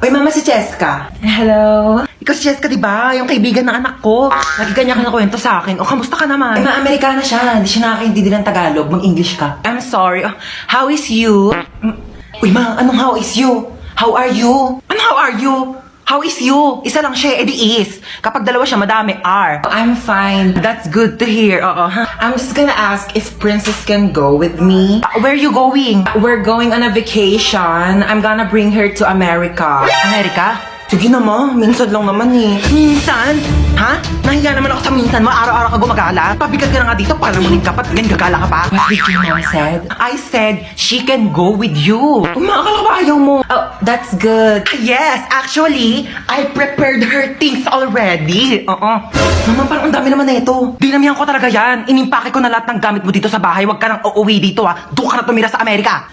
Uy, mama, si Cheska. Hello. Ikaw si Cheska, diba? Yung kaibigan ng anak ko. Lagi kanya ka nakwento sa akin. O, kamusta ka naman? Eh, ma-Amerikana siya. Hindi siya nakakaintindi ng Tagalog. Mag-English ka. I'm sorry. How is you? Uy, ma, anong how is you? How are you? Ano how are you? How is you? Isa lang siya, edi is. Kapag dalawa siya, madami are. I'm fine. That's good to hear. Oo. I'm just gonna ask if Princess can go with me. Where are you going? We're going on a vacation. I'm gonna bring her to America. America? Sige naman, minsan lang naman eh. Minsan? Ha? Nahiya naman ako sa minsan mo, araw-araw ka gumagala. Pabigat ka na nga dito, para muling ka pa, ganyan gagala ka pa. What did your mom said? I said, she can go with you. Umakala ka ba ayaw mo? Oh, that's good. Yes, actually, I prepared her things already. Oo. Naman, parang ang dami naman na ito. Dinamihan ko talaga yan. Inimpake ko na lahat ng gamit mo dito sa bahay. Huwag ka nang uuwi dito ha. Doon ka na tumira sa Amerika.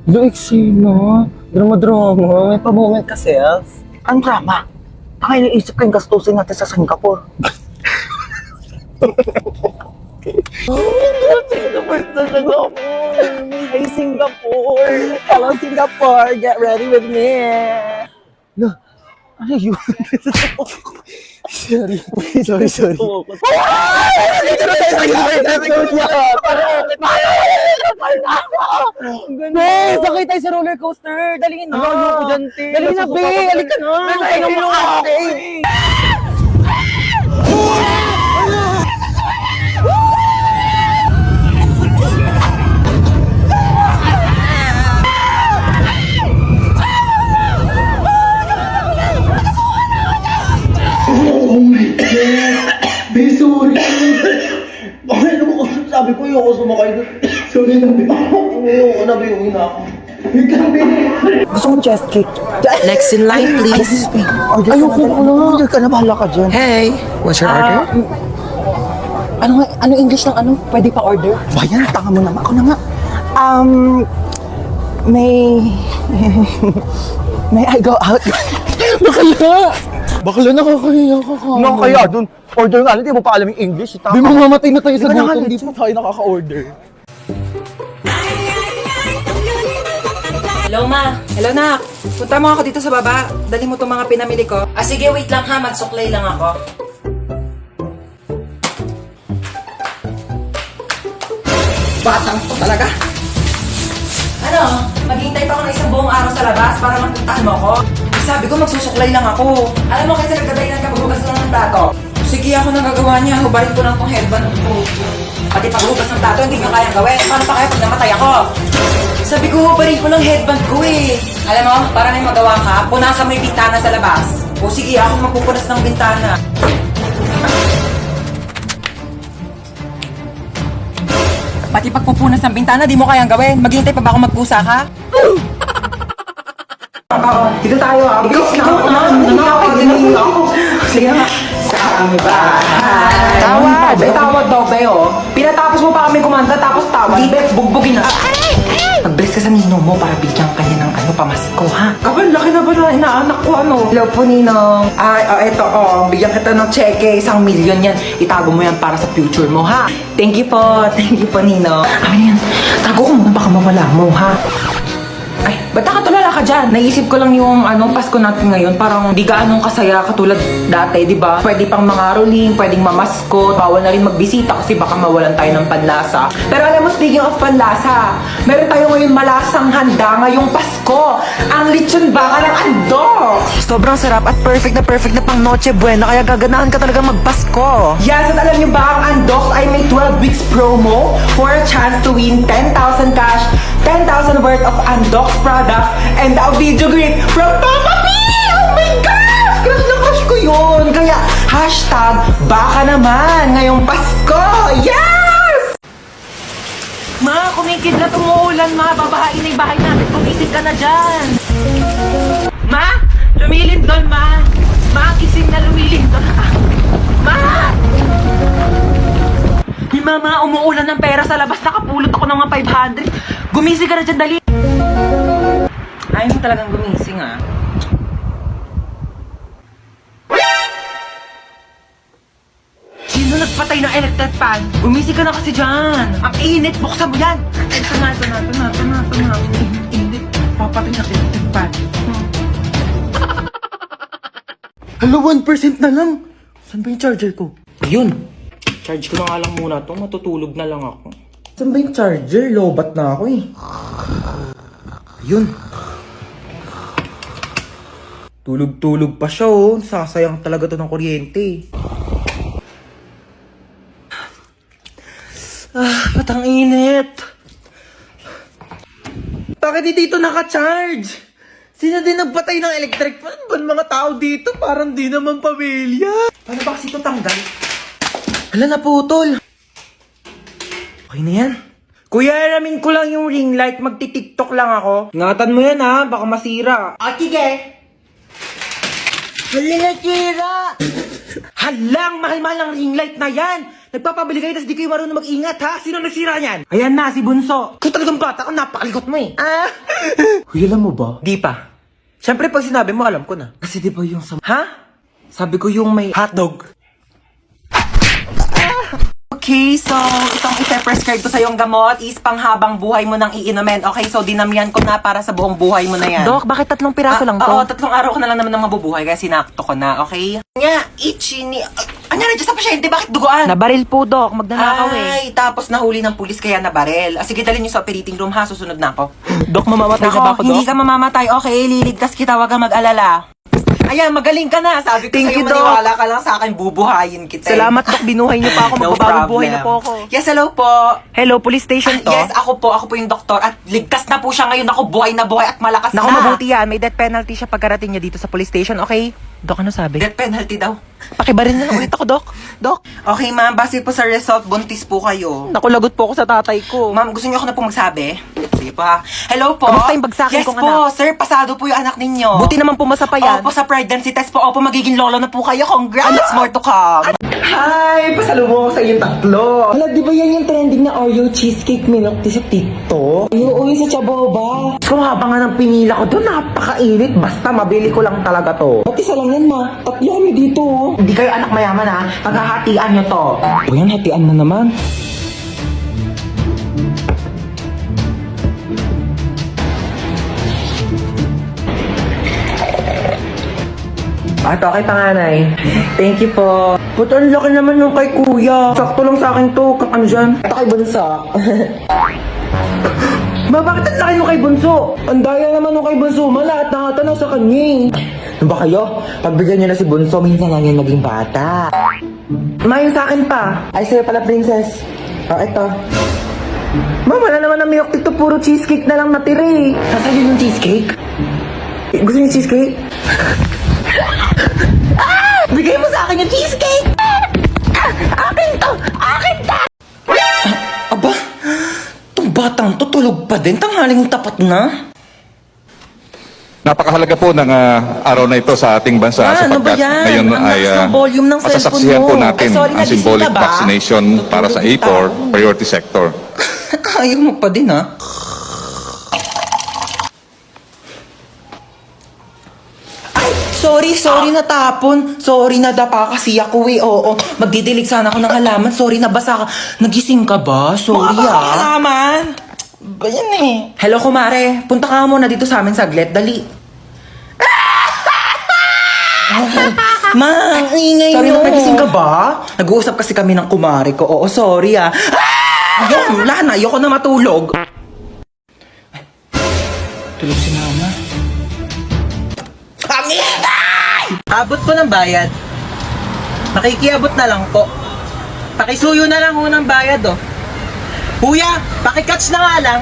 Yung eksena, drama-drama, may pa-moment ka, self. Ang drama. Ang iniisip ko yung gastusin natin sa Singapore. Ay, Singapore! Hello, Singapore! Get ready with me! No, ano yun? Sorry. Be, sakay tayo sa roller coaster! Dali na! Ayoko dyan, te. Dali na, be! Halika na! Ayoko Ayoko na. Oh my God! Be, sorry! Bakit naman sabi ko yung ako sumakay doon? Sorry na, Be. Ayoko na, Be. Uwi na ako. Wait lang, Be. Gusto kong chest cake. Next in line, please. Ayoko na. Order ka na, bahala ka dyan. Hey, what's your order? Ano English ng ano? Pwede pa order? Bayan, tanga mo naman. Ako na nga. May I go out? Bakla nakakahiya ka ka. No, kaya dun. Order nga, hindi mo pa alam yung English. Di mo mamatay na tayo sa Di ba gutom, nakaka- di pa tayo nakaka-order. Hello, ma. Hello, nak. Punta mo ako dito sa baba. Dali mo itong mga pinamili ko. Ah, sige, wait lang ha. Magsuklay lang ako. Batang to talaga. Ano? Maghintay pa ako ng isang buong araw sa labas para mapuntahan mo ako? Sabi ko, magsusuklay lang ako. Alam mo, kasi nagdadahilan ka, paghugas lang ng plato. Sige, ako nagagawa niya. Hubarin ko lang tong headband ko. Pati paghugas ng plato, hindi nyo kayang gawin. Paano pa kaya pag namatay ako? Sabi ko, hubarin ko lang headband ko eh. Alam mo, para may magawa ka, punasan mo yung bintana sa labas. O sige, ako magpupunas ng bintana. Pati pagpupunas ng bintana, di mo kayang gawin. Maghintay pa ba ako magpusa ka? Dito tayo ah. Bilis na ako. Sige nga. Sa bahay. Tawad. May tawad daw, Beo. Pinatapos mo pa kami kumanta, tapos tawad. Di, bugbugin na. Magbilis ka sa ninong mo para bigyan ka niya ng pamasko, ha? Kapag laki na ba na inaanak ko, ano? Hello po, ninong. Eto, bigyan kita ng cheque, 1 million yan. Itago mo yan para sa future mo, ha? Thank you po. Thank you po, ninong. Ano yan? Tago ko muna, baka mawala mo, ha? Ay, ba't nakatulala ka dyan? Naisip ko lang yung Pasko natin ngayon. Parang di gaanong kasaya katulad dati, di ba? Pwede pang mangaroling, pwedeng mamaskot, bawal na rin magbisita kasi baka mawalan tayo ng panlasa. Pero alam mo, speaking of panlasa, meron tayo ngayon malasang handa ngayong Pasko. Ang lechon baka ng andok! Sobrang sarap at perfect na pang Noche Buena, kaya gaganahan ka talaga magpasko. Yes, at alam nyo ba, ang Andoks ay may 12 weeks promo for a chance to win 10,000 cash, 10,000 worth of Andoks products, and a video greet from Papa P! Oh my gosh! Crush na crush ko yun! Kaya, hashtag, baka naman, ngayong Pasko! Yes! Ma, kumikidlat, umuulan, ma. Babahain na yung bahay natin. Kumising ka na dyan. Ma, lumilindol, ma. Ma, gising na lumilindol. Ma! Ni mama, umuulan ng pera sa labas. Nakapulot ako ng mga 500. Gumising ka na dyan, dali. Ayaw mo talagang gumising, ah. Sino nagpatay ng electric fan? Gumising ka na kasi dyan. Ang init, buksan mo yan. Ito na. Hala, 1% na lang. Saan ba yung charger ko? Yun. Charge ko na nga lang muna to. Matutulog na lang ako. Saan ba yung charger? Lobat na ako eh. Yun. Tulog-tulog pa siya oh. Sasayang talaga to ng kuryente. Ba't ang init? Bakit di dito naka-charge? Sino din nagpatay ng electric fan? Ba mga tao dito? Parang di naman pamilya. Paano ba kasi ito tanggal? Hala, naputol. Okay na yan. Kuya, aramin ko lang yung ring light. Magti-tiktok lang ako. Ingatan mo yan ha, baka masira. Ah, sige. Hala, nasira. Halang, mahal-mahal ng ring light na yan. Nagpapabili kayo, tapos di kayo marunong mag-ingat ha. Sino nagsira yan? Ayan na, si Bunso. Kung talagang bata ka, napakalikot mo eh. Ah. Kuya, alam mo ba? Di pa. Siyempre, pag sinabi mo, alam ko na. Kasi di ba yung sa... Ha? Sabi ko yung may hotdog. Okay, so itong ipe-prescribe ko sa yung gamot is panghabang buhay mo nang iinumin. Okay, so dinamihan ko na para sa buong buhay mo na yan. Dok, bakit 3 piraso lang to? Oo, 3 araw ko na lang naman ng mabubuhay kaya sinakto ko na, okay? Nga, itchy ni... Ano na dyan sa pasyente? Bakit duguan? Nabaril po, Dok. Magnanakaw eh. Ay, tapos nahuli ng pulis kaya nabarel. Sige, dalhin niyo sa operating room ha, susunod na ako. Dok, mamamatay na ba ako, Dok? Hindi ka mamamatay, okay? Liligtas kita, wag kang mag-alala. Ayan, magaling ka na. Sabi ko Thank sa'yo, you, Doc. maniwala ka lang sa akin, bubuhayin kita. Salamat, Dok. Binuhay niyo pa ako. Magbabagong buhay na po ako. Yes, hello po. Hello, police station to? Yes, ako po yung doktor at ligtas na po siya ngayon. Ako, buhay na buhay at malakas Naku, na. mabuti yan. May death penalty siya pagkarating niya dito sa police station, okay? Dok, ano sabi? Death penalty daw. Pakibarin na lang ulit ako, Dok. Dok, Okay, ma'am. Base po sa result, buntis po kayo. naku, lagot po ako sa tatay ko. Ma'am, gusto niyo ako na po magsabi? Sige po ha. Hello po. Kamusta yung bagsakin yes kong po, sir. Pasado po yung anak ninyo. Buti naman pumasa pa yan. Opo, sa pregnancy test po. Opo, magiging lolo na po kayo. Congrats! More to come. Hi! Pasalubong ako sa inyong 3. Hala, di ba yan yung trending na Oreo cheesecake milk tea sa TikTok? Yung sa Chaboba. Kung habang nga ng pinila ko doon, napakainit. Basta mabili ko lang talaga to. Pati isa lang yan, ma. 3 kami dito. Hindi kayo anak mayaman, ha? Paghahatian nyo to. O yan, hatian na naman. At okay, panganay. Thank you po. But ang laki naman yung kay kuya. Sakto lang sa akin to. Ano dyan? Ito kay Bunso. Ma, bakit ang laki nung kay Bunso? Ang daya naman nung kay Bunso. Ma, lahat nakatanaw sa kanya eh. Ano ba kayo? Pagbigyan nyo na si Bunso, minsan lang yan naging bata. Ma, yung sa akin pa. Ay, sa'yo pala, princess. Ito. Ma, wala naman na milk dito. Puro cheesecake na lang natira eh. Nasaan yun yung cheesecake? Gusto niyo cheesecake? Bigay mo sa akin yung cheesecake! Akin to! Akin to! Aba, itong batang to tulog pa din. Tanghaling tapat na. Napakahalaga po ng araw na ito sa ating bansa Ano ba sapagkat yan? ngayon Ang ay lakas ng volume ng cellphone masasaksihan mo. po natin Ay, sorry, ang nagising symbolic ka ba? vaccination para sa Tutulog A4 tao. priority sector. Ayaw mo pa din ha? Sorry natapon. Sorry nadapa kasi ako eh. Oo, magdidilig sana ako ng halaman. Sorry nabasa ka. Nagising ka ba? Sorry halaman? Ba yan eh? Hello kumare, punta ka muna dito sa amin saglit. Dali. Ma, ang ingay Sorry, nyo. nagising ka ba? Nag-uusap kasi kami ng kumare ko. Oo, sorry ah. Ayun, wala na. Ayoko na matulog. Ay, tulog si mama. Ang ingay! Abot po ng bayad. Makikiabot na lang po. Pakisuyo na lang ho ng bayad, oh. Kuya, pakikatch na nga lang.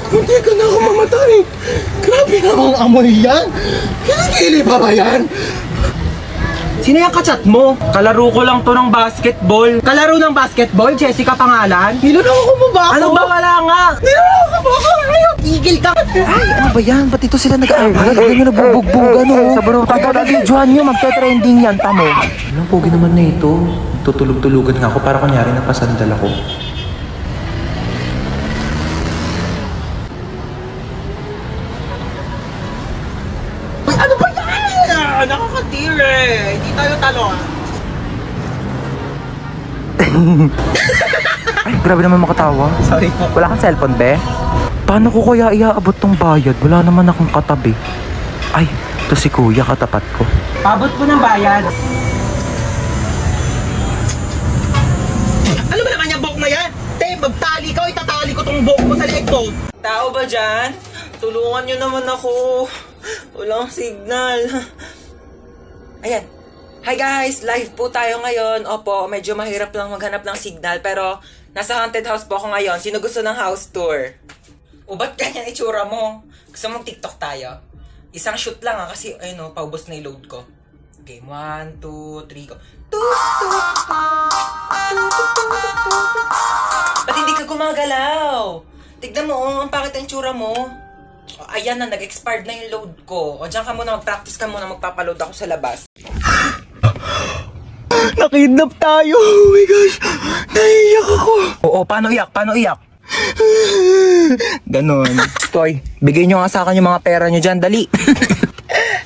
Hindi ka na ako mamatay. Grabe namang amoy yan. Kilikili pa ba yan? Sino yung kachat mo? Kalaro ko lang to ng basketball. Kalaro ng basketball? Jessica pangalan? Niloloko mo ba ako? Ano ba wala nga? Niloloko mo ako ngayon. Tigil ka! Ay, ano ba yan? Ba't ito sila nag-aaral? Ganyan yung nagbubugbugan, no? Sa baro, pagka-videohan nyo, magte-trending yan, tamo. Anong pogi naman na ito? Tutulog-tulugan nga ako para kunyari napasandal ako. Uy, ano ba yan? Nakakatire. Hindi tayo talo, ah. Ay, grabe naman makatawa. Sorry. Wala kang cellphone, be? Paano ko kaya iaabot tong bayad? Wala naman akong katabi. Ay, to si kuya katapat ko. Pabot po ng bayad. Ano ba naman yung buhok na yan? Te, magtali ka o itatali ko tong buhok mo sa leeg ko. Tao ba dyan? Tulungan nyo naman ako. Walang signal. Ayan. Hi guys! Live po tayo ngayon. Opo, medyo mahirap lang maghanap ng signal pero nasa haunted house po ako ngayon. Sino gusto ng house tour? O ba't ganyan itsura mo? Gusto mong TikTok tayo? Isang shoot lang kasi ayun o, paubos na yung load ko. Okay, 1, 2, 3, go. Ba't hindi ka gumagalaw? Tignan mo, ang pangit ang itsura mo. O, ayan na, nag-expired na yung load ko. O, dyan ka muna, mag-practice ka muna, magpapaload ako sa labas. Nakidnap tayo! Oh my gosh! Naiiyak ako! Oo, paano iyak? Paano iyak? Ganon. Toy, bigay nyo nga sa akin yung mga pera nyo dyan, dali.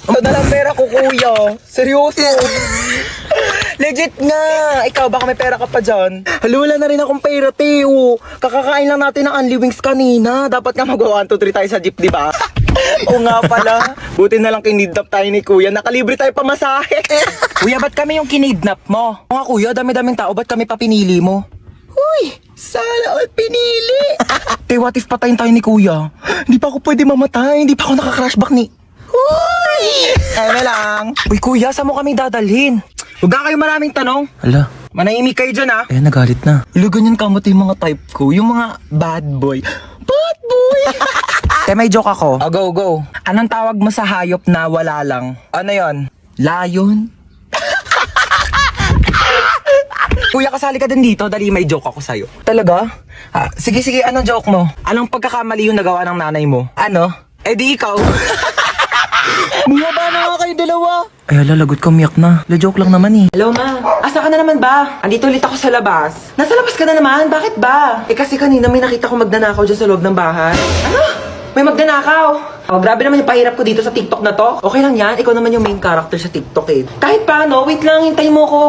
Ito na lang pera ko, kuya. Seryoso. Legit nga! Ikaw, baka may pera ka pa dyan. Hala, wala na rin akong pera, Teo. Kakakain lang natin ng Unli Wings kanina. Dapat nga mag-1, 2, 3 tayo sa jeep, di ba? Oo nga pala. Buti na lang kinidnap tayo ni kuya. Nakalibre tayo pamasahe. Kuya, ba't kami yung kinidnap mo? Mga kuya, dami-daming tao. Ba't kami pa pinili mo? Uy, sana all pinili. Te, what if patayin tayo ni kuya? Hindi pa ako pwede mamatay. Hindi pa ako naka-crashback ni... Uy! Eme lang. Uy, kuya, saan mo kami dadalhin? Huwag ka kayo maraming tanong. Hala, Manahimik kayo dyan, ha? eh nagalit na. Ilo, ganyan kamot yung mga type ko. Yung mga bad boy. Bad boy! Te, may joke ako. Oh, go, go. Anong tawag mo sa hayop na wala lang? Ano yon? Lion? Kuya, kasali ka din dito. Dali, may joke ako sa'yo. Talaga? Sige, sige. Anong joke mo? Anong pagkakamali yung nagawa ng nanay mo? Ano? Eh di ikaw. Bumaba na nga kayo dalawa. Ay, hala, lagot ka, umiyak na. La-joke lang naman eh. Hello, ma. Asa ka na naman ba? Andito ulit ako sa labas. Nasa labas ka na naman? Bakit ba? Eh kasi kanina may nakita ko magnanakaw dyan sa loob ng bahay. Ano? May magnanakaw? Oh, grabe naman yung pahirap ko dito sa TikTok na to. Okay lang yan, ikaw naman yung main character sa TikTok eh. Kahit paano, wait lang, hintayin mo ko.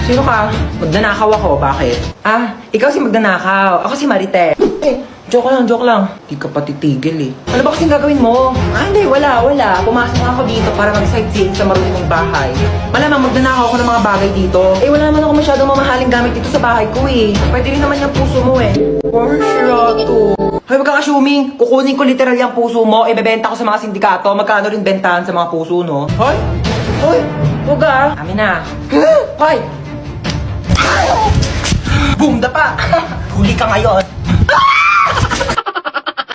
Sino ka? Magnanakaw ako, bakit? Ah, ikaw si magnanakaw. Ako si Marite. Eh, joke lang. Di ka pa titigil eh. Ano ba kasing gagawin mo? Ah, hindi, wala. Pumasok ako dito para mag-sightseeing sa marunong bahay. Malamang magnanakaw ako ng mga bagay dito. Eh, wala naman ako masyadong mamahaling gamit dito sa bahay ko eh. Pwede rin naman yung puso mo eh. For sure to. Hoy, wag kang assuming. Kukunin ko literal yung puso mo, ibebenta ko sa mga sindikato, magkano rin bentahan sa mga puso, no? Hoy! Huwag ah! Amin na. Hoy! Boom, dapa! Huli ka ngayon.